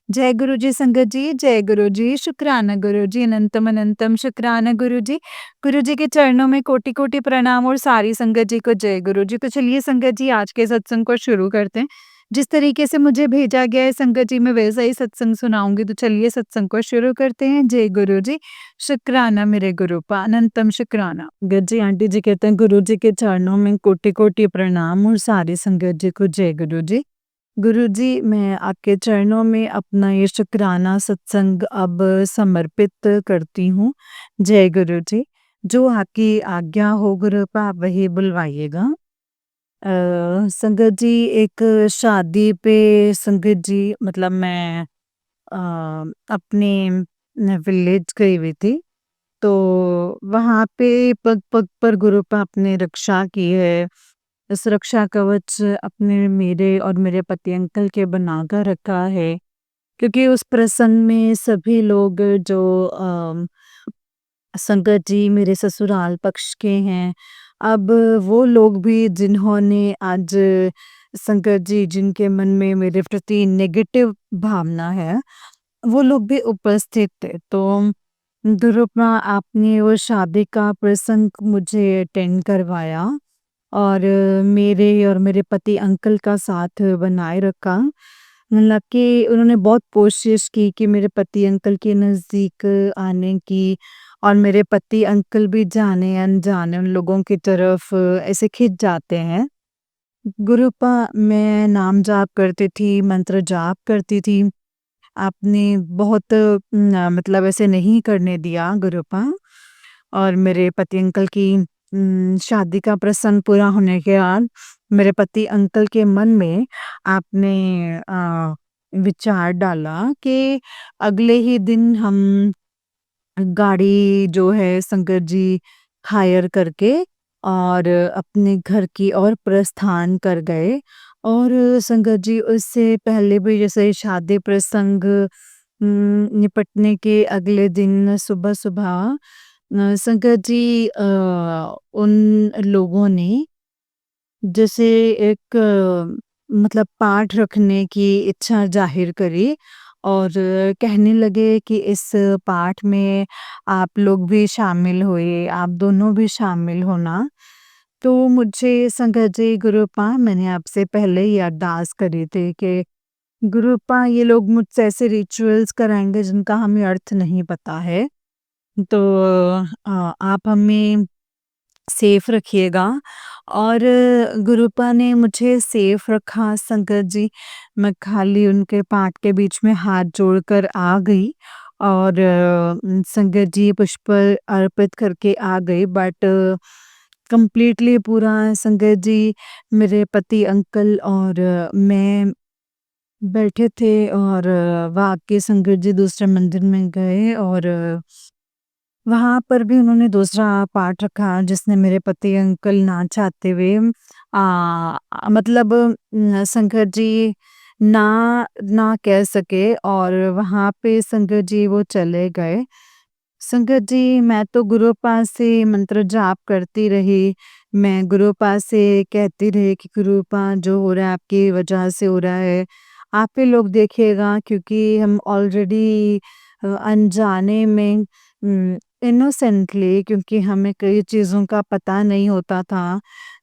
जय गुरु जी संगत जी, जय गुरु जी, शुक्राना गुरु जी, अनंतम अनंतम शुक्राना गुरु जी। गुरु जी के चरणों में कोटि-कोटि प्रणाम और सारी संगत जी को जय गुरु जी। तो चलिए संगत जी आज के सत्संग को शुरू करते हैं। जिस तरीके से मुझे भेजा गया है संगत जी मैं वैसा ही सत्संग सुनाऊँगी तो चलिए सत्संग को शुरू करते हैं। जय गुरु जी, शुक्राना मेरे गुरूपा, अनंतम शुक्राना। संगत जी आंटी जी कहते हैं गुरु जी के चरणों में कोटि-कोटि प्रणाम और सारी संगत जी को जय गुरु जी। गुरुजी, मैं आपके चरणों में अपना ये शुक्राना सत्संग अब समर्पित करती हूँ। जय गुरु जी। जो आपकी आज्ञा हो गुरुपा आप वही बुलवाइएगा। संगत जी एक शादी पे संगत जी मतलब मैं अपने विलेज गई हुई थी। तो वहाँ पे पग-पग पर गुरुपा आपने रक्षा की है। सुरक्षा कवच अपने मेरे और मेरे पति अंकल के बनाकर रखा है क्योंकि उस प्रसंग में सभी लोग जो संगत जी मेरे ससुराल पक्ष के हैं, अब वो लोग भी जिन्होंने आज संगत जी जिनके मन में मेरे प्रति नेगेटिव भावना है, वो लोग भी उपस्थित थे। तो गुरुपा आपने वो शादी का प्रसंग मुझे अटेंड करवाया और मेरे और मेरे पति अंकल का साथ बनाए रखा। मतलब कि उन्होंने बहुत कोशिश की कि मेरे पति अंकल के नज़दीक आने की और मेरे पति अंकल भी जाने-अनजाने उन लोगों की तरफ ऐसे खिंच जाते हैं। गुरुपा मैं नाम जाप करती थी, मंत्र जाप करती थी। आपने बहुत मतलब ऐसे नहीं करने दिया गुरुपा और मेरे पति अंकल की शादी का प्रसंग पूरा होने के बाद मेरे पति अंकल के मन में आपने विचार डाला कि अगले ही दिन हम गाड़ी जो है शंकर जी हायर करके और अपने घर की ओर प्रस्थान कर गए और शंकर जी उससे पहले भी जैसे शादी प्रसंग निपटने के अगले दिन सुबह-सुबह शंकर जी उन लोगों ने जैसे एक मतलब पाठ रखने की इच्छा ज़ाहिर करी और कहने लगे कि इस पाठ में आप लोग भी शामिल होइए, आप दोनों भी शामिल होना। तो मुझे संगत जी गुरुपा मैंने आपसे पहले ही अरदास करी थी कि गुरुपा ये लोग मुझसे ऐसे रिचुअल्स कराएँगे जिनका हमें अर्थ नहीं पता है। तो आप हमें सेफ रखिएगा और गुरुपा ने मुझे सेफ रखा संगत जी। मैं खाली उनके पाठ के बीच में हाथ जोड़कर आ गई और संगत जी पुष्प अर्पित करके आ गई बट कंप्लीटली पूरा संगत जी मेरे पति अंकल और मैं बैठे थे और वाक़ई संगत जी दूसरे मंदिर में गए और वहाँ पर भी उन्होंने दूसरा पार्ट रखा जिसने मेरे पति अंकल ना चाहते हुए मतलब शंकर जी ना ना कह सके और वहाँ पे शंकर जी वो चले गए। शंकर जी मैं तो गुरु पास से मंत्र जाप करती रही। मैं गुरु पास से कहती रही कि गुरुपा जो हो रहा है आपकी वजह से हो रहा है। आप ही लोग देखिएगा क्योंकि हम ऑलरेडी अनजाने में इनोसेंटली क्योंकि हमें कई चीज़ों का पता नहीं होता था,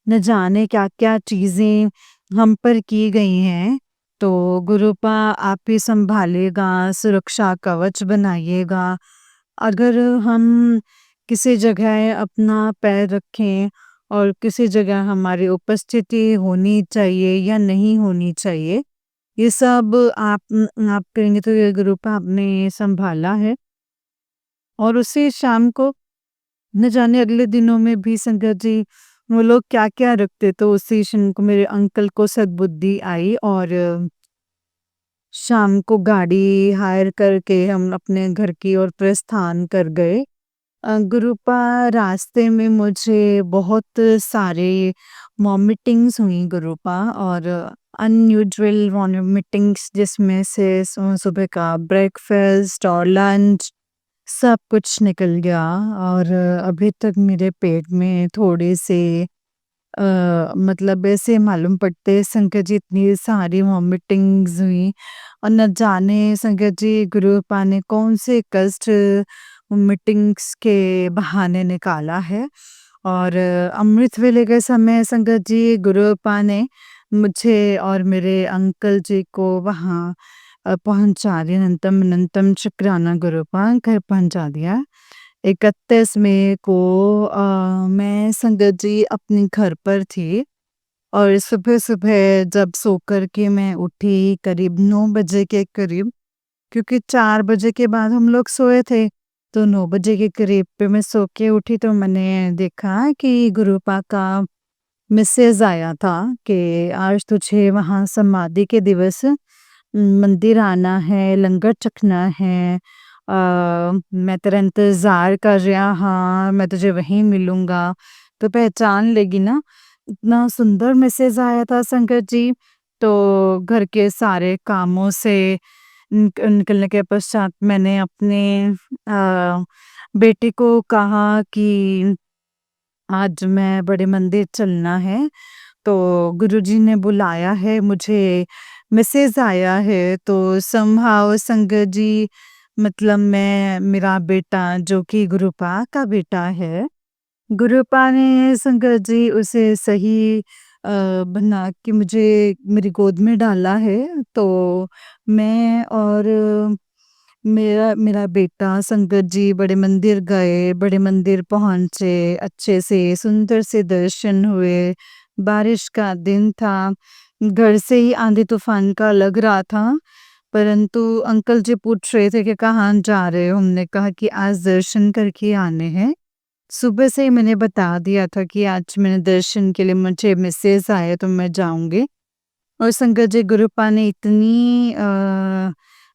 न जाने क्या-क्या चीज़ें हम पर की गई हैं। तो गुरुपा आप ही सँभालिएगा, सुरक्षा कवच बनाइएगा। अगर हम किसी जगह अपना पैर रखें और किसी जगह हमारी उपस्थिति होनी चाहिए या नहीं होनी चाहिए, ये सब आप करेंगे तो ये ग्रुप आपने सँभाला है। और उसी शाम को न जाने अगले दिनों में भी संगत जी वो लोग क्या-क्या रखते तो उसी शाम को मेरे अंकल को सद्बुद्धि आई और शाम को गाड़ी हायर करके हम अपने घर की ओर प्रस्थान कर गए। गुरुपा रास्ते में मुझे बहुत सारे वॉमिटिंग्स हुई गुरुपा और अनयूजुअल वॉमिटिंग्स जिसमें से सुबह का ब्रेकफास्ट और लंच सब कुछ निकल गया और अभी तक मेरे पेट में थोड़े से मतलब ऐसे मालूम पड़ते संकट जी इतनी सारी वॉमिटिंग्स हुई और न जाने संकट जी गुरुपा ने कौन से कष्ट वॉमिटिंग्स के बहाने निकाला है। और अमृत वेले के समय संगत जी गुरुपा ने मुझे और मेरे अंकल जी को वहाँ पहुँचा दिया, अनंतम अनंतम शुक्राना गुरुपा घर पहुँचा दिया। 31 मई को मैं संगत जी अपने घर पर थी और सुबह-सुबह जब सो कर के मैं उठी करीब 9 बजे के करीब, क्योंकि 4 बजे के बाद हम लोग सोए थे, तो 9 बजे के करीब पे मैं सो के उठी तो मैंने देखा कि गुरुपा का मैसेज आया था कि आज तुझे वहाँ समाधि के दिवस मंदिर आना है, लंगर चखना है। मैं तेरा इंतज़ार कर रहा हाँ, मैं तुझे वहीं मिलूँगा, तो पहचान लेगी ना। इतना सुंदर मैसेज आया था संगत जी, तो घर के सारे कामों से निकलने के पश्चात मैंने अपने बेटे को कहा कि आज मैं बड़े मंदिर चलना है, तो गुरुजी ने बुलाया है मुझे, मैसेज आया है तो समहाउ संगत जी मतलब मैं मेरा बेटा जो कि गुरुपा का बेटा है, गुरुपा ने संगत जी उसे सही बना के मुझे मेरी गोद में डाला है। तो मैं और मेरा मेरा बेटा संगत जी बड़े मंदिर गए, बड़े मंदिर पहुँचे, अच्छे से सुंदर से दर्शन हुए। बारिश का दिन था, घर से ही आंधी-तूफ़ान का लग रहा था, परंतु अंकल जी पूछ रहे थे कि कहाँ जा रहे हो? हमने कहा कि आज दर्शन करके आने हैं। सुबह से ही मैंने बता दिया था कि आज मैंने दर्शन के लिए मुझे मैसेज आया तो मैं जाऊँगी। और संगत जी गुरुपा ने इतनी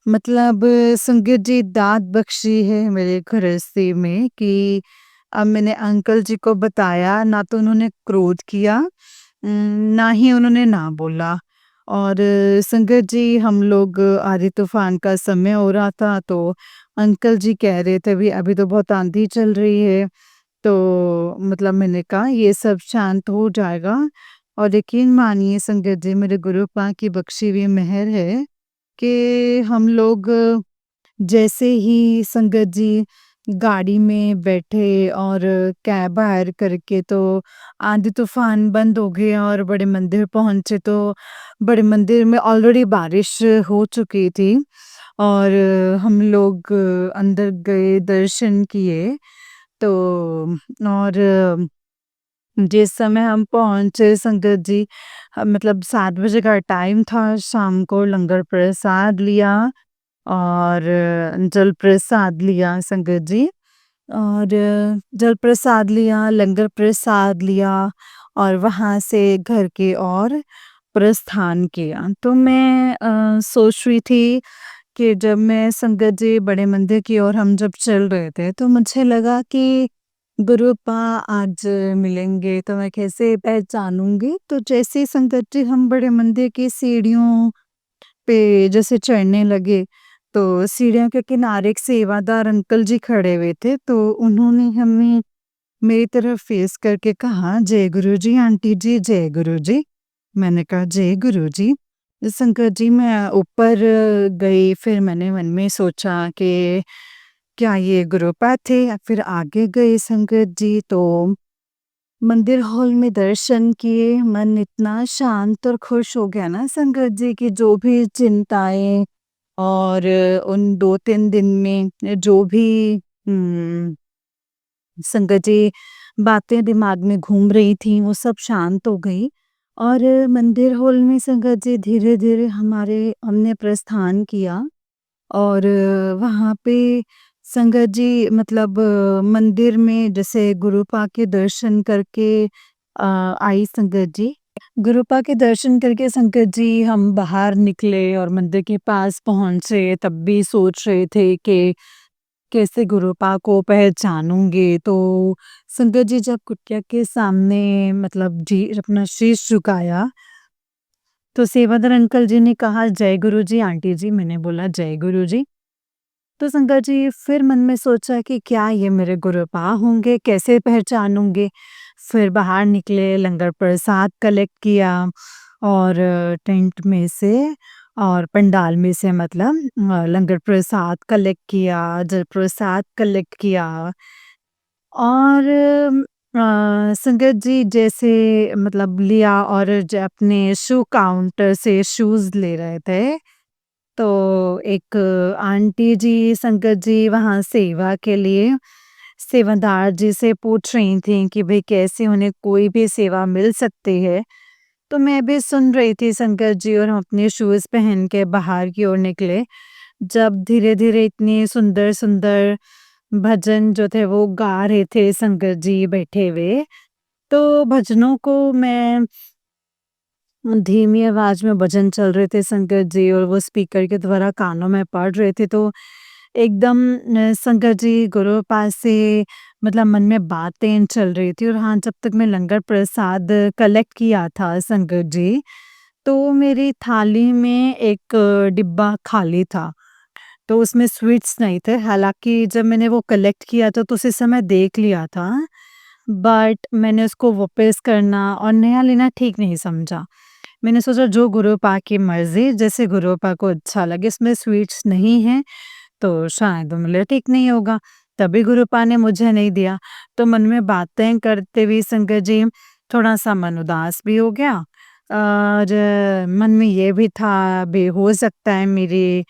मतलब संगत जी दात बख्शी है मेरे गृहस्थी में कि अब मैंने अंकल जी को बताया ना तो उन्होंने क्रोध किया ना ही उन्होंने ना बोला। और संगत जी हम लोग आधी तूफान का समय हो रहा था तो अंकल जी कह रहे थे भी अभी तो बहुत आंधी चल रही है, तो मतलब मैंने कहा ये सब शांत हो जाएगा। और यकीन मानिए संगत जी मेरे गुरुपा की बख्शी हुई मेहर है कि हम लोग जैसे ही संगत जी गाड़ी में बैठे और कैब हायर करके तो आंधी तूफान बंद हो गया और बड़े मंदिर पहुंचे तो बड़े मंदिर में ऑलरेडी बारिश हो चुकी थी। और हम लोग अंदर गए दर्शन किए तो और जिस समय हम पहुँचे संगत जी मतलब 7 बजे का टाइम था, शाम को लंगर प्रसाद लिया और जल प्रसाद लिया संगत जी। और जल प्रसाद लिया, लंगर प्रसाद लिया और वहाँ से घर की ओर प्रस्थान किया। तो मैं सोच रही थी कि जब मैं संगत जी बड़े मंदिर की ओर हम जब चल रहे थे तो मुझे लगा कि गुरुपा आज मिलेंगे तो मैं कैसे पहचानूंगी। तो जैसे ही संगत जी हम बड़े मंदिर की सीढ़ियों पे जैसे चढ़ने लगे तो सीढ़ियों के किनारे एक सेवादार अंकल जी खड़े हुए थे, तो उन्होंने हमें मेरी तरफ फेस करके कहा जय गुरु जी आंटी जी, जय गुरु जी। मैंने कहा जय गुरु जी। संगत जी मैं ऊपर गई, फिर मैंने मन में सोचा कि क्या ये गुरुपा थे या फिर आगे गए संगत जी। तो मंदिर हॉल में दर्शन किए, मन इतना शांत और खुश हो गया ना संगत जी की जो भी चिंताएं और उन 2-3 दिन में जो भी संगत जी बातें दिमाग में घूम रही थी वो सब शांत हो गई। और मंदिर हॉल में संगत जी धीरे-धीरे हमने प्रस्थान किया और वहाँ पे संगत जी मतलब मंदिर में जैसे गुरुपा के दर्शन करके आई संगत जी। गुरुपा के दर्शन करके संगत जी हम बाहर निकले और मंदिर के पास पहुँचे तब भी सोच रहे थे कि कैसे गुरुपा को पहचानूँगी। तो संगत जी जब कुटिया के सामने मतलब जी अपना शीश झुकाया तो सेवादार अंकल जी ने कहा जय गुरु जी आंटी जी। मैंने बोला जय गुरु जी। तो संगत जी फिर मन में सोचा कि क्या ये मेरे गुरुपा होंगे? कैसे पहचानूँगी? फिर बाहर निकले, लंगर प्रसाद कलेक्ट किया और टेंट में से और पंडाल में से मतलब लंगर प्रसाद कलेक्ट किया, जल प्रसाद कलेक्ट किया और संगत जी जैसे मतलब लिया और अपने शू काउंटर से शूज़ ले रहे थे, तो एक आंटी जी संगत जी वहाँ सेवा के लिए सेवादार जी से पूछ रही थी कि भई कैसे उन्हें कोई भी सेवा मिल सकती है। तो मैं भी सुन रही थी संगत जी और हम अपने शूज़ पहन के बाहर की ओर निकले। जब धीरे-धीरे इतनी सुंदर-सुंदर भजन जो थे वो गा रहे थे संगत जी बैठे हुए, तो भजनों को मैं धीमी आवाज़ में भजन चल रहे थे संगत जी और वो स्पीकर के द्वारा कानों में पड़ रहे थे तो एकदम संगत जी गुरु पास से मतलब मन में बातें चल रही थी और हाँ, जब तक मैं लंगर प्रसाद कलेक्ट किया था संगत जी, तो मेरी थाली में एक डिब्बा खाली था। तो उसमें स्वीट्स नहीं थे, हालाँकि जब मैंने वो कलेक्ट किया था तो उसी समय देख लिया था, बट मैंने उसको वापस करना और नया लेना ठीक नहीं समझा। मैंने सोचा जो गुरुपा की मर्ज़ी, जैसे गुरुपा को अच्छा लगे, इसमें स्वीट्स नहीं हैं, तो शायद वो मेरे लिए ठीक नहीं होगा। तभी गुरुपा ने मुझे नहीं दिया, तो मन में बातें करते हुए संगत जी थोड़ा-सा मन उदास भी हो गया और मन में ये भी था, अभी हो सकता है मेरे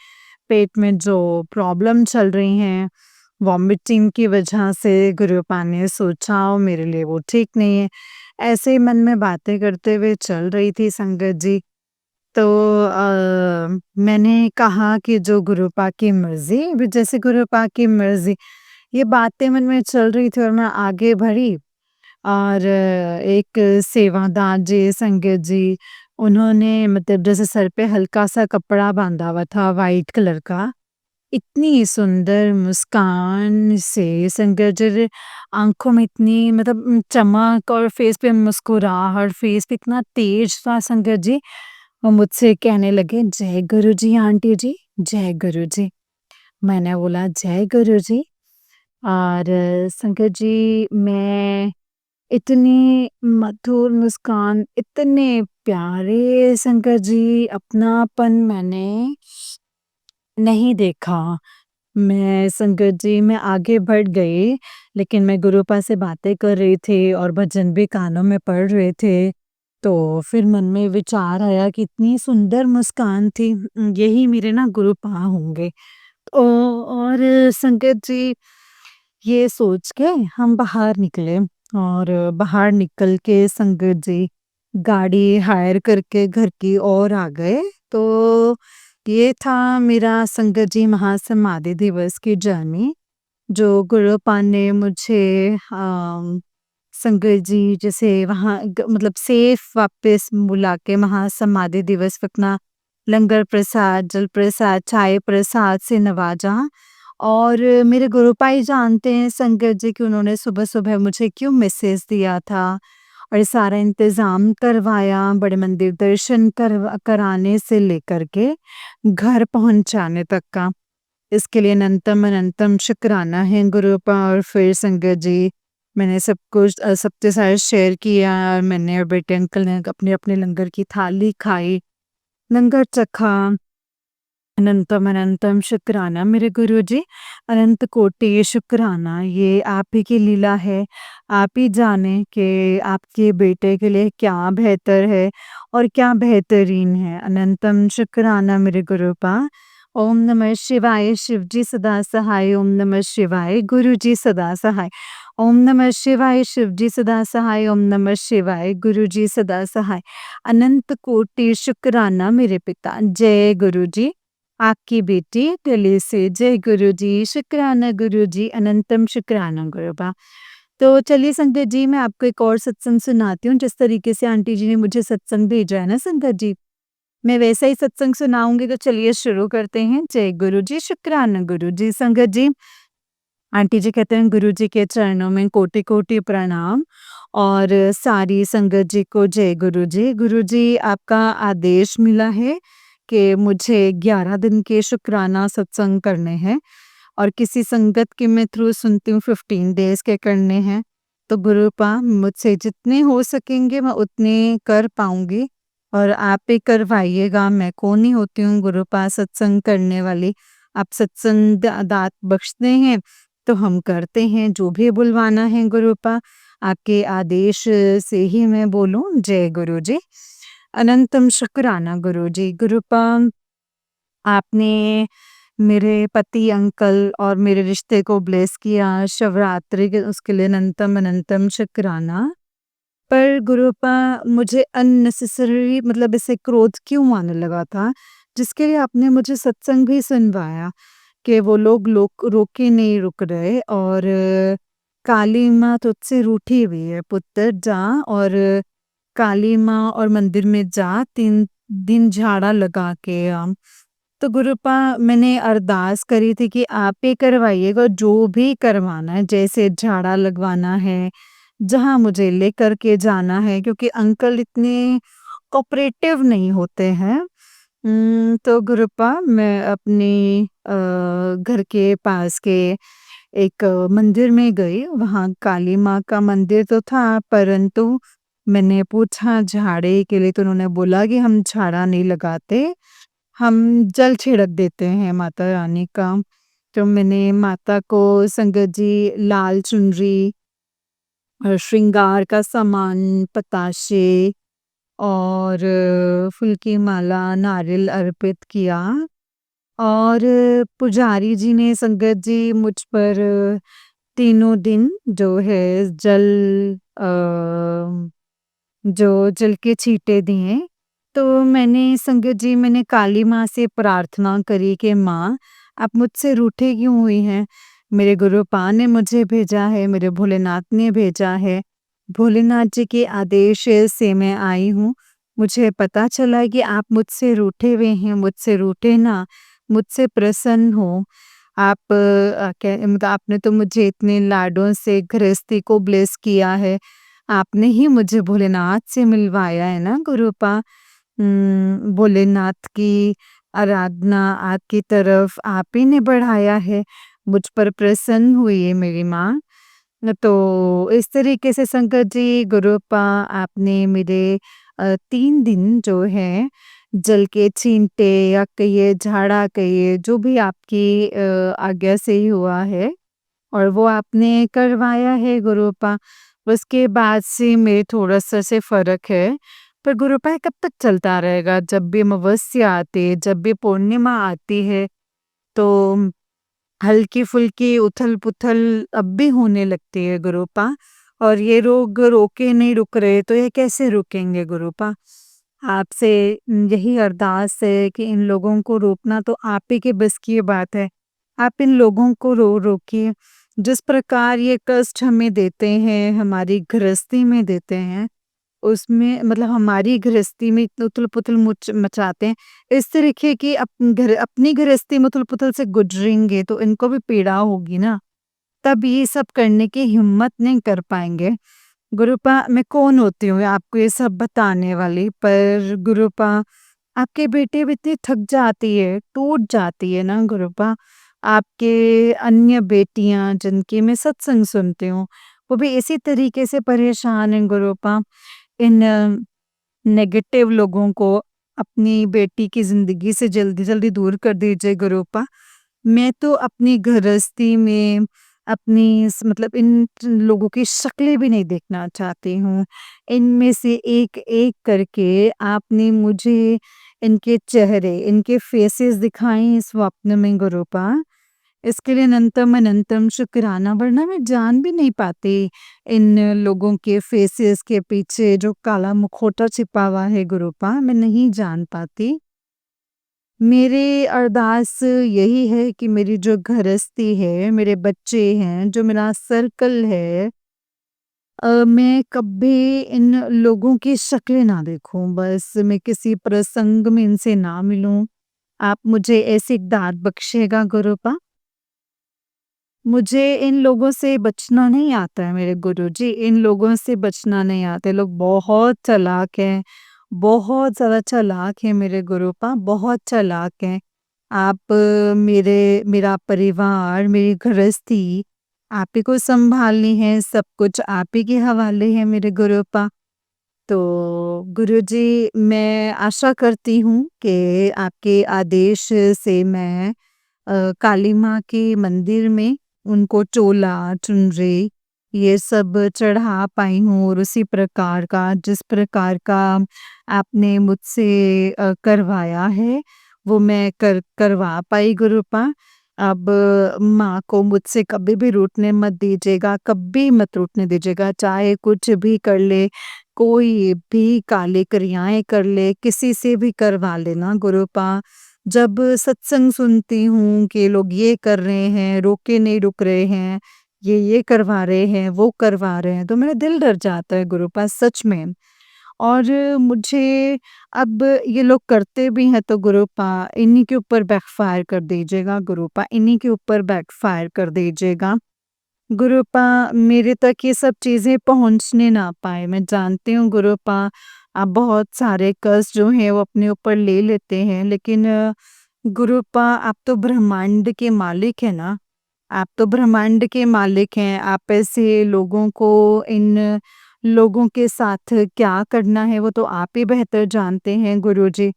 पेट में जो प्रॉब्लम चल रही हैं, वॉमिटिंग की वजह से गुरुपा ने सोचा हो मेरे लिए वो ठीक नहीं है। ऐसे ही मन में बातें करते हुए चल रही थी संगत जी। तो मैंने कहा कि जो गुरुपा की मर्ज़ी, भी जैसे गुरुपा की मर्ज़ी, ये बातें मन में चल रही थी और मैं आगे बढ़ी और एक सेवादार जी, संगत जी, उन्होंने मतलब जैसे सर पे हल्का-सा कपड़ा बाँधा हुआ था व्हाइट कलर का। इतनी सुंदर मुस्कान से संगत जी आँखों में इतनी मतलब चमक और फेस पे मुस्कुराहट, फेस पे इतना तेज था संगत जी। वो मुझसे कहने लगे, "जय गुरुजी आंटी जी, जय गुरुजी।" मैंने बोला, "जय गुरुजी।" और संगत जी मैं इतनी मधुर मुस्कान, इतने प्यारे संगत जी अपनापन मैंने नहीं देखा। मैं संगत जी मैं आगे बढ़ गई, लेकिन मैं गुरुपा से बातें कर रही थी और भजन भी कानों में पड़ रहे थे। तो फिर मन में विचार आया कि इतनी सुंदर मुस्कान थी, यही मेरे ना गुरुपा होंगे। और संगत जी ये सोच के हम बाहर निकले और बाहर निकल के संगत जी गाड़ी हायर करके घर की ओर आ गए। तो ये था मेरा संगत जी महासमाधि दिवस की जर्नी, जो गुरुपा ने मुझे संगत जी जैसे वहाँ मतलब सेफ वापस बुला के महासमाधि दिवस पे अपना लंगर प्रसाद, जल प्रसाद, चाय प्रसाद से नवाजा और मेरे गुरुपा ही जानते हैं संगत जी कि उन्होंने सुबह-सुबह मुझे क्यों मैसेज दिया था और ये सारा इंतज़ाम करवाया, बड़े मंदिर दर्शन कराने से लेकर के घर पहुँचाने तक का। इसके लिए अनंतम अनंतम शुक्राना है गुरुपा और फिर संगत जी मैंने सब कुछ सबके साथ शेयर किया और मैंने और बेटे अंकल ने अपने-अपने लंगर की थाली खाई, लंगर चखा। अनंतम अनंतम शुक्राना मेरे गुरुजी, अनंत कोटि शुक्राना, ये आप ही की लीला है। आप ही जाने कि आपके बेटे के लिए क्या बेहतर है और क्या बेहतरीन है। अनंतम शुक्राना मेरे गुरुपा। ओम नमः शिवाय, शिव जी सदा सहाय। ओम नमः शिवाय, गुरु जी सदा सहाय। ओम नमः शिवाय, शिव जी सदा सहाय। ओम नमः शिवाय, गुरु जी सदा सहाय। अनंत कोटि शुक्राना मेरे पिता। जय गुरु जी। आपकी बेटी दिल्ली से। जय गुरुजी, शुक्राना गुरुजी, अनंतम शुक्राना गुरुबा। तो चलिए संगत जी मैं आपको एक और सत्संग सुनाती हूँ, जिस तरीके से आंटी जी ने मुझे सत्संग भेजा है ना संगत जी, मैं वैसा ही सत्संग सुनाऊँगी तो चलिए शुरू करते हैं। जय गुरुजी, शुक्राना गुरुजी। संगत जी, आंटी जी कहते हैं गुरुजी के चरणों में कोटि-कोटि प्रणाम और सारी संगत जी को जय गुरुजी। गुरुजी आपका आदेश मिला है कि मुझे 11 दिन के शुक्राना सत्संग करने हैं और किसी संगत के मैं थ्रू सुनती हूँ 15 डेज़ के करने हैं। तो गुरुपा मुझसे जितने हो सकेंगे मैं उतने कर पाऊँगी और आप ही करवाइएगा। मैं कौन ही होती हूँ गुरुपा सत्संग करने वाली। आप सत्संग दात बख्शते हैं तो हम करते हैं जो भी बुलवाना है गुरुपा। आपके आदेश से ही मैं बोलूँ। जय गुरु जी। अनंतम शुक्राना गुरु जी। गुरुपा आपने मेरे पति अंकल और मेरे रिश्ते को ब्लेस किया शिवरात्रि के उसके लिए अनंतम अनंतम शुक्राना। पर गुरुपा मुझे अननेसेसरी मतलब ऐसे क्रोध क्यों आने लगा था जिसके लिए आपने मुझे सत्संग भी सुनवाया कि वो लोग रोके नहीं रुक रहे और काली माँ तुझसे रूठी हुई है पुत्र जा और काली माँ और मंदिर में जा 3 दिन झाड़ा लगा के आ। तो गुरुपा मैंने अरदास करी थी कि आप ही करवाइएगा जो भी करवाना है, जैसे झाड़ा लगवाना है, जहाँ मुझे लेकर के जाना है क्योंकि अंकल इतने कोऑपरेटिव नहीं होते हैं। तो गुरुपा मैं अपनी घर के पास के एक मंदिर में गई, वहाँ काली माँ का मंदिर तो था परंतु मैंने पूछा झाड़े के लिए तो उन्होंने बोला कि हम झाड़ा नहीं लगाते, हम जल छिड़क देते हैं माता रानी का। तो मैंने माता को संगत जी लाल चुनरी श्रृंगार का सामान, पताशे और फूल की माला, नारियल अर्पित किया और पुजारी जी ने संगत जी मुझ पर तीनों दिन जो है जल जो जल के छींटे दिए। तो मैंने संगत जी मैंने काली माँ से प्रार्थना करी कि माँ आप मुझसे रूठे क्यों हुई हैं? मेरे गुरुपा ने मुझे भेजा है, मेरे भोलेनाथ ने भेजा है। भोलेनाथ जी के आदेश से मैं आई हूँ। मुझे पता चला है कि आप मुझसे रूठे हुए हैं, मुझसे रूठे ना, मुझसे प्रसन्न हो। आप मतलब आपने तो मुझे इतने लाडों से गृहस्थी को ब्लेस किया है। आपने ही मुझे भोलेनाथ से मिलवाया है ना गुरुपा। भोलेनाथ की आराधना आपकी तरफ आप ही ने बढ़ाया है। मुझ पर प्रसन्न हुई है मेरी माँ। तो इस तरीके से संगत जी गुरुपा आपने मेरे 3 दिन जो है जल के छींटे या कहिए झाड़ा कहिए जो भी आपकी आज्ञा से ही हुआ है और वो आपने करवाया है गुरुपा। उसके बाद से मेरे थोड़ा-सा से फ़र्क है। पर गुरुपा ये कब तक चलता रहेगा? जब भी अमावस्या आती है, जब भी पूर्णिमा आती है, तो हल्की-फुल्की उथल-पुथल अब भी होने लगती है गुरुपा। और ये लोग रोके नहीं रुक रहे, तो ये कैसे रुकेंगे गुरुपा? आपसे यही अरदास है कि इन लोगों को रोकना तो आप ही के बस की बात है। आप इन लोगों को रोकिए। जिस प्रकार ये कष्ट हमें देते हैं, हमारी गृहस्थी में देते हैं, उसमें मतलब हमारी गृहस्थी में इतना उथल-पुथल मचाते हैं, इस तरीके की अपनी गृहस्थी में उथल-पुथल से गुज़रेंगे तो इनको भी पीड़ा होगी ना, तब ये सब करने की हिम्मत नहीं कर पाएँगे। गुरुपा मैं कौन होती हूँ आपको ये सब बताने वाली, पर गुरुपा आपके बेटे भी इतनी थक जाती है, टूट जाती है ना गुरुपा। आपके अन्य बेटियाँ जिनकी मैं सत्संग सुनती हूँ, वो भी इसी तरीके से परेशान हैं गुरुपा। इन नेगेटिव लोगों को अपनी बेटी की ज़िंदगी से जल्दी-जल्दी दूर कर दीजिए गुरुपा। मैं तो अपनी गृहस्थी में अपनी मतलब इन लोगों की शक्लें भी नहीं देखना चाहती हूँ। इनमें से एक-एक करके आपने मुझे इनके चेहरे, इनके फेसेस दिखाएँ इस स्वप्न में गुरुपा। इसके लिए अनंतम अनंतम शुक्राना, वरना मैं जान भी नहीं पाती इन लोगों के फेसेस के पीछे जो काला मुखौटा छिपा हुआ है गुरुपा, मैं नहीं जान पाती। मेरी अरदास यही है कि मेरी जो गृहस्थी है, मेरे बच्चे हैं, जो मेरा सर्कल है, मैं कभी इन लोगों की शक्लें ना देखूँ, बस मैं किसी प्रसंग में इनसे ना मिलूँ। आप मुझे ऐसी दात बख्शिएगा गुरुपा। मुझे इन लोगों से बचना नहीं आता है मेरे गुरुजी, इन लोगों से बचना नहीं आता है। लोग बहुत चालाक हैं, बहुत ज़्यादा चालाक हैं मेरे गुरुपा, बहुत चालाक हैं। आप मेरा परिवार, मेरी गृहस्थी आप ही को सँभालनी है, सब कुछ आप ही के हवाले है मेरे गुरूपा। तो गुरुजी, मैं आशा करती हूँ कि आपके आदेश से मैं काली माँ के मंदिर में उनको चोला, चुनरी ये सब चढ़ा पाई हूँ, और उसी प्रकार का जिस प्रकार का आपने मुझसे करवाया है, वो मैं करवा पाई गुरुपा। अब माँ को मुझसे कभी भी रूठने मत दीजिएगा, कभी मत रूठने दीजिएगा, चाहे कुछ भी कर ले, कोई भी काली क्रियाएँ कर ले, किसी से भी करवा लेना गुरुपा। जब सत्संग सुनती हूँ कि लोग ये कर रहे हैं, रोके नहीं रुक रहे हैं, ये करवा रहे हैं, वो करवा रहे हैं, तो मेरा दिल डर जाता है गुरुपा सच में। और मुझे अब ये लोग करते भी हैं तो गुरुपा इन्हीं के ऊपर बैकफायर कर दीजिएगा गुरुपा, इन्हीं के ऊपर बैकफायर कर दीजिएगा। गुरुपा मेरे तक ये सब चीज़ें पहुँचने ना पाए। मैं जानती हूँ गुरुपा आप बहुत सारे कष्ट जो हैं वो अपने ऊपर ले लेते हैं, लेकिन गुरुपा आप तो ब्रह्मांड के मालिक हैं ना, आप तो ब्रह्मांड के मालिक हैं। आप ऐसे लोगों को इन लोगों के साथ क्या करना है वो तो आप ही बेहतर जानते हैं गुरुजी।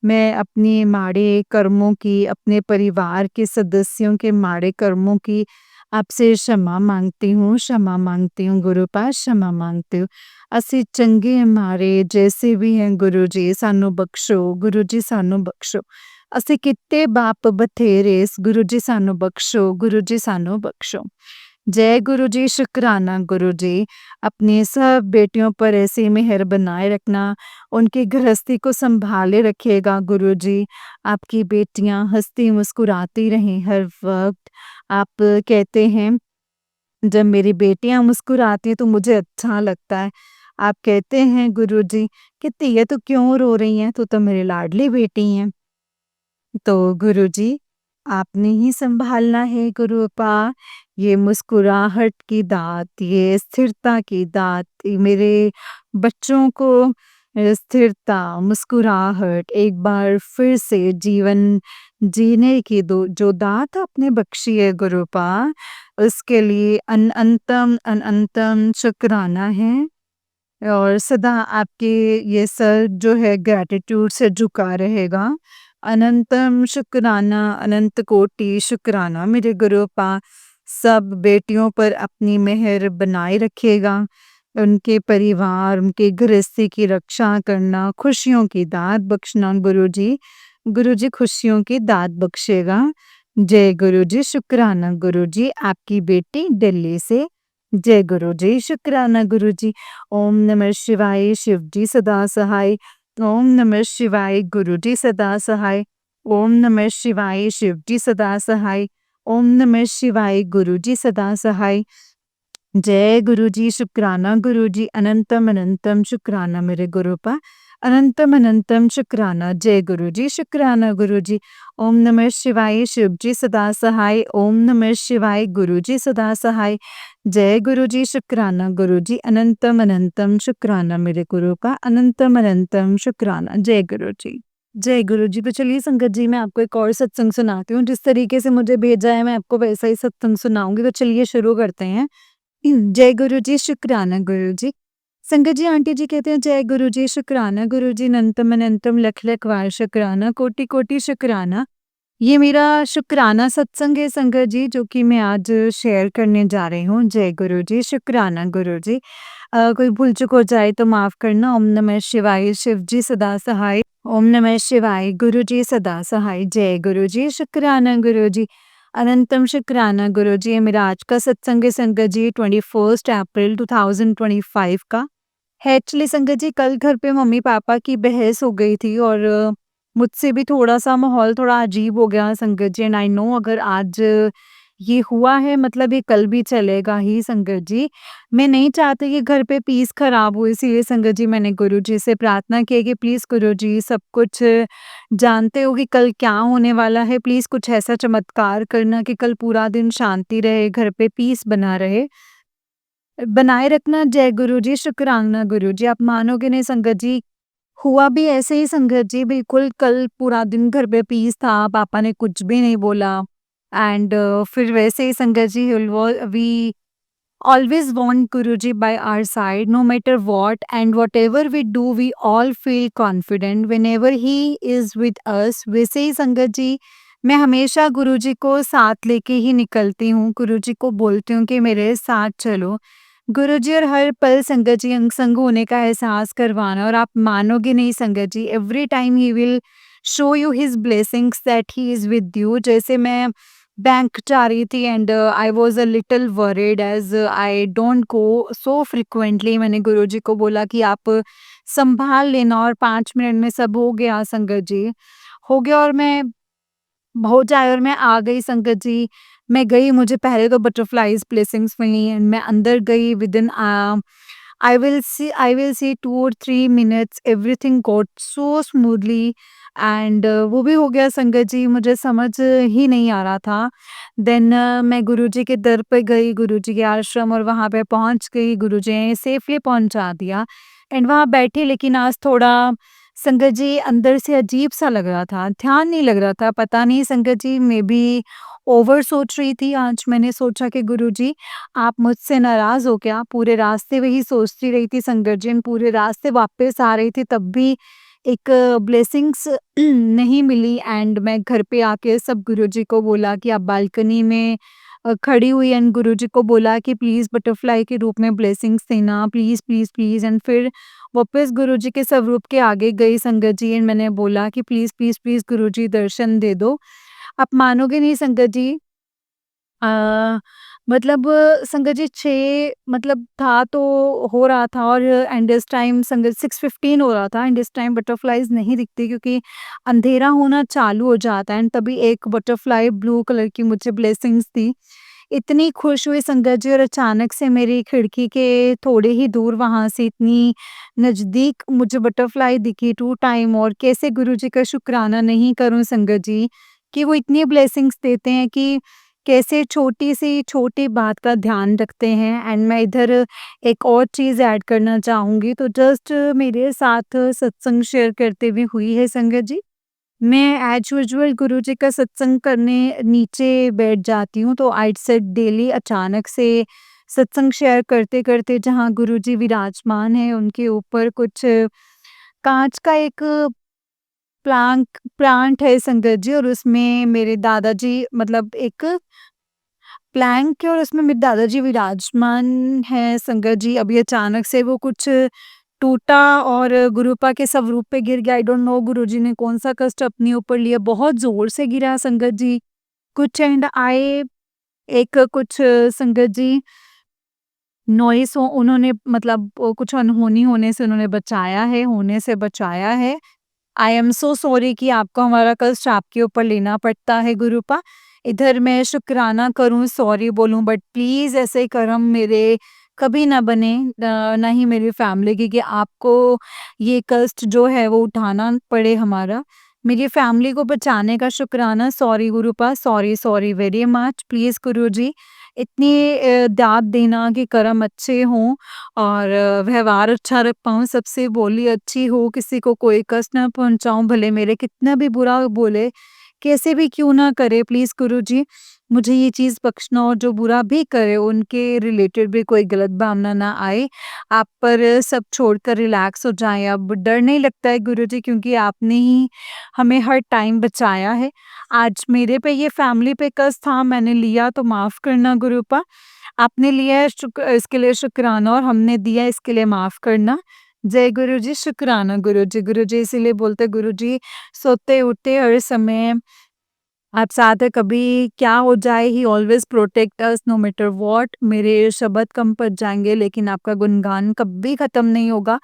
मैं अपनी माड़े कर्मों की, अपने परिवार के सदस्यों के माड़े कर्मों की आपसे क्षमा माँगती हूँ गुरुपा, क्षमा माँगती हूँ। ਅਸੀਂ ਚੰਗੇ ਮਾੜੇ ਜੈਸੇ ਵੀ हैं गुरु जी ਸਾਨੂੰ ਬਖਸ਼ੋ, गुरु जी ਸਾਨੂੰ ਬਖਸ਼ੋ। ਅਸੀਂ ਕੀਤੇ ਪਾਪ ਬਥੇਰੇ गुरु जी ਸਾਨੂੰ ਬਖਸ਼ੋ, गुरु जी ਸਾਨੂੰ बख्शो। जय गुरु जी, शुक्राना गुरु जी। अपनी सब बेटियों पर ऐसी मेहर बनाए रखना, उनकी गृहस्थी को संभाले रखिएगा गुरु जी। आपकी बेटियां हंसती मुस्कुराती रहें हर वक्त। आप कहते हैं जब मेरी बेटियां मुस्कुराती हैं तो मुझे अच्छा लगता है। आप कहते हैं गुरुजी कि "तिया तू क्यों रो रही हैं? तू तो मेरी लाडली बेटी हैं।" तो गुरुजी, आपने ही सँभालना है गुरुपा। ये मुस्कुराहट की दात, ये स्थिरता की दात, ये मेरे बच्चों को स्थिरता, मुस्कुराहट एक बार फिर से जीवन जीने की दो जो दात आपने बख्शी है गुरुपा, उसके लिए अनंतम शुक्राना है। और सदा आपके ये सर जो है ग्रैटिट्यूड से झुका रहेगा। अनंतम शुक्राना, अनंत कोटि शुक्राना मेरे गुरुपा। सब बेटियों पर अपनी मेहर बनाए रखिएगा। उनके परिवार, उनकी गृहस्थी की रक्षा करना, खुशियों की दात बख्शना गुरुजी। गुरुजी खुशियों की दात बख्शेगा। जय गुरुजी, शुक्राना गुरुजी। आपकी बेटी दिल्ली से। जय गुरुजी, शुक्राना गुरुजी। ओम नमः शिवाय, शिवजी सदा सहाय। ओम नमः शिवाय, गुरुजी सदा सहाय। ओम नमः शिवाय, शिवजी सदा सहाय। ओम नमः शिवाय, गुरुजी सदा सहाय। जय गुरुजी, शुक्राना गुरुजी। अनंतम अनंतम शुक्राना मेरे गुरुपा। अनंतम अनंतम शुक्राना। जय गुरुजी, शुक्राना गुरुजी। ओम नमः शिवाय, शिवजी सदा सहाय। ओम नमः शिवाय, गुरुजी सदा सहाय। जय गुरुजी, शुक्राना गुरुजी। अनंतम अनंतम शुक्राना मेरे गुरु का। अनंतम अनंतम शुक्राना। जय गुरुजी। जय गुरुजी। तो चलिए संगत जी, मैं आपको एक और सत्संग सुनाती हूँ। जिस तरीके से मुझे भेजा है मैं आपको वैसा ही सत्संग सुनाऊँगी। तो चलिए शुरू करते हैं। जय गुरुजी, शुक्राना गुरुजी। संगत जी, आंटी जी कहते हैं जय गुरुजी, शुक्राना गुरुजी। अनंतम अनंतम लख लख बार शुक्राना, कोटि कोटि शुक्राना। ये मेरा शुक्राना सत्संग है संगत जी, जो कि मैं आज शेयर करने जा रही हूँ। जय गुरु जी, शुक्राना गुरु जी। कोई भूल चूक हो जाए तो माफ़ करना। ओम नमः शिवाय, शिव जी सदा सहाय। ओम नमः शिवाय, गुरु जी सदा सहाय। जय गुरु जी, शुक्राना गुरु जी। अनंतम शुक्राना गुरु जी। ये मेरा आज का सत्संग है संगत जी, 21 अप्रैल 2025 का है। एक्चुअली संगत जी, कल घर पे मम्मी-पापा की बहस हो गई थी, और मुझसे भी थोड़ा-सा माहौल थोड़ा अजीब हो गया संगत जी। एंड आई नो अगर आज ये हुआ है मतलब ये कल भी चलेगा ही संगत जी। मैं नहीं चाहती कि घर पे पीस खराब हो, इसीलिए संगत जी मैंने गुरुजी से प्रार्थना की है कि प्लीज़ गुरुजी, सब कुछ जानते हो कि कल क्या होने वाला है, प्लीज़ कुछ ऐसा चमत्कार करना कि कल पूरा दिन शांति रहे, घर पे पीस बना रहे। बनाए रखना। जय गुरुजी, शुक्राना गुरुजी। आप मानोगे नहीं संगत जी, हुआ भी ऐसे ही संगत जी, बिल्कुल कल पूरा दिन घर पे पीस था, पापा ने कुछ भी नहीं बोला एंड फिर वैसे ही संगत जी we always want Guruji by our side, no matter what, and whatever we do, we all feel confident whenever he is with us. वैसे ही संगत जी, मैं हमेशा गुरुजी को साथ लेके ही निकलती हूँ, गुरुजी को बोलती हूँ कि मेरे साथ चलो। गुरुजी और हर पल संगत जी अंग संग होने का एहसास करवाना, और आप मानोगे नहीं Sangat ji, every time he will show you his blessings that he is with you. जैसे मैं बैंक जा रही थी and I was a little worried as I don't go so frequently, मैंने गुरुजी को बोला कि आप संभाल लेना, और 5 मिनट में सब हो गया संगत जी, हो गया और मैं हो जाए और मैं आ गई संगत जी। मैं गई, मुझे पहले तो बटरफ्लाइज़ ब्लेसिंग्स मिली एंड मैं अंदर गई विदिन आई विल सी 2 और 3 minutes everything got so smoothly and वो भी हो गया संगत जी, मुझे समझ ही नहीं आ रहा था। देन मैं गुरुजी के दर पे गई, गुरुजी के आश्रम, और वहाँ पे पहुँच गई, गुरुजी ने सेफ़ली पहुँचा दिया एंड वहाँ बैठी, लेकिन आज थोड़ा संगत जी अंदर से अजीब-सा लग रहा था, ध्यान नहीं लग रहा था, पता नहीं संगत जी, मेबी ओवर सोच रही थी आज। मैंने सोचा कि गुरुजी आप मुझसे नाराज़ हो क्या? पूरे रास्ते वही सोचती रही थी संगत जी, पूरे रास्ते वापस आ रही थी तब भी एक ब्लेसिंग्स नहीं मिली एंड मैं घर पे आके सब गुरुजी को बोला कि आप बालकनी में खड़ी हुई एंड गुरुजी को बोला कि प्लीज़ बटरफ्लाई के रूप में ब्लेसिंग्स देना, प्लीज़, प्लीज़, प्लीज़, एंड फिर वापस गुरुजी के स्वरूप के आगे गई संगत जी एंड मैंने बोला कि प्लीज़, प्लीज़, प्लीज़ गुरुजी दर्शन दे दो। आप मानोगे नहीं संगत जी, अ, मतलब संगत जी 6 मतलब था तो हो रहा था, और एंड इस टाइम संगत 6:15 हो रहा था एंड इस टाइम बटरफ्लाइज़ नहीं दिखती क्योंकि अंधेरा होना चालू हो जाता है एंड तभी एक बटरफ्लाई ब्लू कलर की मुझे ब्लेसिंग्स दी। इतनी खुश हुई संगत जी, और अचानक से मेरी खिड़की के थोड़े ही दूर वहाँ से इतनी नज़दीक मुझे बटरफ्लाई दिखी 2 टाइम, और कैसे गुरुजी का शुक्राना नहीं करूँ संगत जी, कि वो इतनी ब्लेसिंग्स देते हैं कि कैसे छोटी सी छोटी बात का ध्यान रखते हैं। एंड मैं इधर एक और चीज़ ऐड करना चाहूँगी, तो जस्ट मेरे साथ सत्संग शेयर करते हुए हुई है संगत जी। मैं एज़ यूजुअल गुरुजी का सत्संग करने नीचे बैठ जाती हूँ, तो आई सेड डेली अचानक से सत्संग शेयर करते-करते जहाँ गुरुजी विराजमान हैं, उनके ऊपर कुछ काँच का एक प्लांट है संगत जी, और उसमें मेरे दादाजी मतलब एक प्लैंक है और उसमें मेरे दादाजी विराजमान हैं संगत जी। अभी अचानक से वो कुछ टूटा और गुरुपा के स्वरूप पे गिर गया। आई डोंट नो गुरुजी ने कौन-सा कष्ट अपने ऊपर लिया, बहुत ज़ोर से गिरा संगत जी। कुछ एंड आए एक कुछ संगत जी नॉइस हो उन्होंने मतलब कुछ अनहोनी होने से उन्होंने बचाया है, होने से बचाया है। आई एम सो सॉरी कि आपको हमारा कष्ट आपके ऊपर लेना पड़ता है गुरुपा। इधर मैं शुक्राना करूँ, सॉरी बोलूँ, बट प्लीज़ ऐसे कर्म मेरे कभी ना बने, ना ही मेरी फैमिली के, कि आपको ये कष्ट जो है वो उठाना पड़े हमारा। मेरी फैमिली को बचाने का शुक्राना, सॉरी गुरुपा, sorry, sorry very much. Please Guruji इतनी दात देना कि कर्म अच्छे हों और व्यवहार अच्छा रख पाऊँ, सबसे बोली अच्छी हो, किसी को कोई कष्ट ना पहुँचाऊँ, भले मेरे कितना भी बुरा बोले, कैसे भी क्यों ना करे, प्लीज़ गुरुजी मुझे ये चीज़ बख्शना, और जो बुरा भी करे उनके रिलेटेड भी कोई गलत भावना ना आए। आप पर सब छोड़कर रिलैक्स हो जाएँ, अब डर नहीं लगता है गुरुजी, क्योंकि आपने ही हमें हर टाइम बचाया है। आज मेरे पे ये फैमिली पे कष्ट था, मैंने लिया तो माफ़ करना गुरुपा। आपने लिया है इसके लिए शुक्राना, और हमने दिया इसके लिए माफ़ करना। जय गुरुजी, शुक्राना गुरुजी। गुरुजी इसीलिए बोलते हैं गुरुजी सोते-उठते हर समय आप साथ हैं, कभी क्या हो जाए ही always protect us no matter what. मेरे शब्द कम पड़ जाएँगे लेकिन आपका गुणगान कभी ख़त्म नहीं होगा।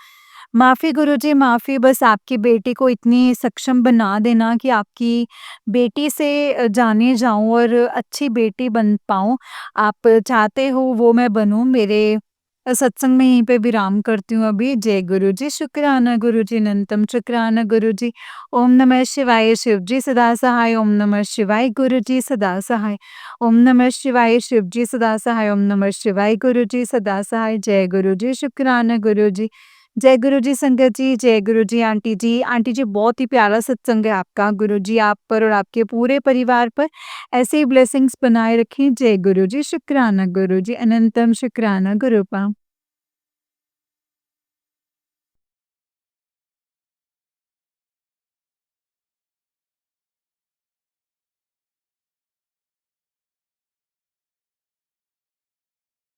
माफ़ी गुरुजी, माफ़ी, बस आपकी बेटी को इतनी सक्षम बना देना कि आपकी बेटी से जाने जाऊँ और अच्छी बेटी बन पाऊँ। आप चाहते हो वो मैं बनूँ। मेरे सत्संग में यहीं पे विराम करती हूँ अभी। जय गुरुजी, शुक्राना गुरुजी, अनंतम शुक्राना गुरुजी। ओम नमः शिवाय, शिवजी सदा सहाय। ओम नमः शिवाय, गुरुजी सदा सहाय। ओम नमः शिवाय, शिवजी सदा सहाय। ओम नमः शिवाय, गुरुजी सदा सहाय। जय गुरुजी, शुक्राना गुरुजी। जय गुरु जी संगत जी, जय गुरु जी आंटी जी। आंटी जी बहुत ही प्यारा सत्संग है आपका। गुरु जी आप पर और आपके पूरे परिवार पर ऐसे ही ब्लेसिंग्स बनाए रखें। जय गुरु जी, शुक्राना गुरु जी, अनंतम शुक्राना गुरुपा।